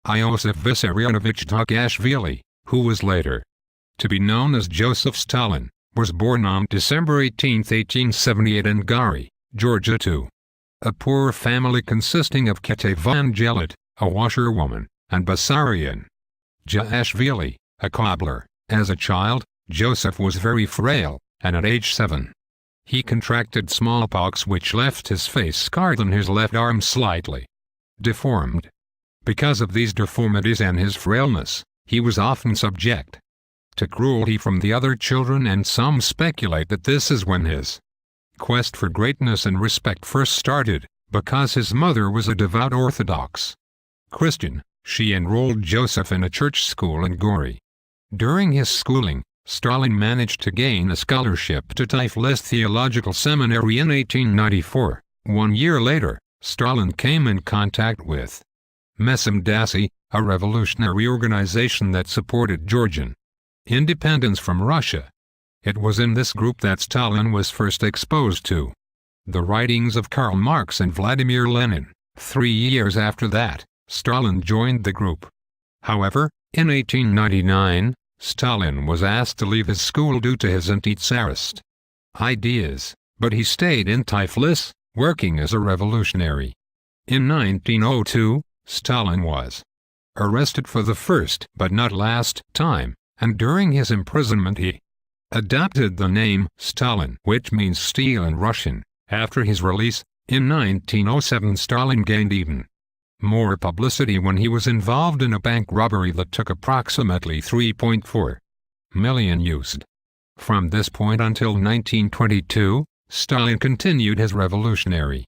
Iosif Vissarionovich Dukashvili, who was later to be known as Joseph Stalin, was born on December 18, 1878 in Gary, Georgia to a poor family consisting of Kate Vangelit, a washerwoman, and Bessarion Dukashvili, a cobbler. As a child, Joseph was very frail, and at age 7, he contracted smallpox, which left his face scarred and his left arm slightly deformed. Because of these deformities and his frailness, he was often subject to cruelty from the other children, and some speculate that this is when his quest for greatness and respect first started. Because his mother was a devout Orthodox Christian, she enrolled Joseph in a church school in Gori. During his schooling, Stalin managed to gain a scholarship to Tiflis Theological Seminary in 1894. 1 year later, Stalin came in contact with Mesimdasi, a revolutionary organization that supported Georgian independence from Russia. It was in this group that Stalin was first exposed to the writings of Karl Marx and Vladimir Lenin. 3 years after that, Stalin joined the group. However, in 1899, Stalin was asked to leave his school due to his anti-Tsarist ideas, but he stayed in Tiflis, working as a revolutionary. In 1902, Stalin was arrested for the first but not last time, and during his imprisonment he adopted the name Stalin, which means steel in Russian. After his release, in 1907, Stalin gained even more publicity when he was involved in a bank robbery that took approximately 3.4 million used. From this point until 1922, Stalin continued his revolutionary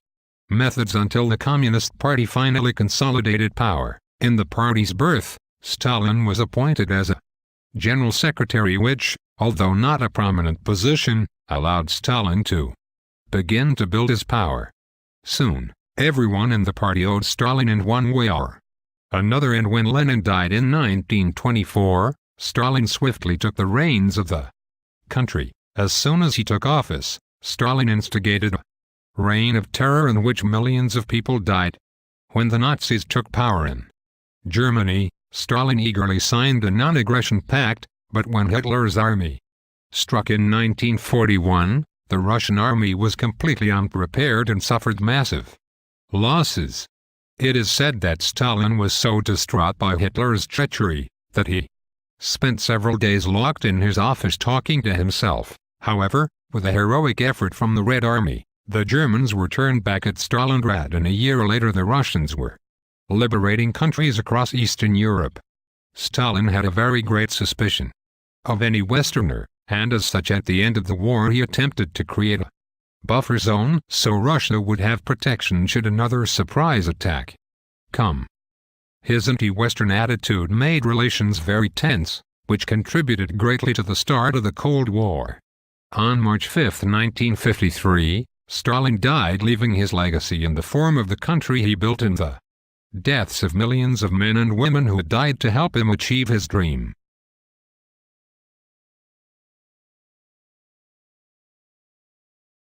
methods until the Communist Party finally consolidated power. In the party's birth, Stalin was appointed as a general secretary, which, although not a prominent position, allowed Stalin to begin to build his power. Soon, everyone in the party owed Stalin in one way or another, and when Lenin died in 1924, Stalin swiftly took the reins of the country. As soon as he took office, Stalin instigated a reign of terror in which millions of people died. When the Nazis took power in Germany, Stalin eagerly signed a non-aggression pact, but when Hitler's army struck in 1941, the Russian army was completely unprepared and suffered massive losses. It is said that Stalin was so distraught by Hitler's treachery that he spent several days locked in his office talking to himself. However, with a heroic effort from the Red Army, the Germans were turned back at Stalingrad, and a year later the Russians were liberating countries across Eastern Europe. Stalin had a very great suspicion of any Westerner, and as such at the end of the war he attempted to create a buffer zone so Russia would have protection should another surprise attack come. His anti-Western attitude made relations very tense, which contributed greatly to the start of the Cold War. On March 5, 1953, Stalin died, leaving his legacy in the form of the country he built and the deaths of millions of men and women who had died to help him achieve his dream.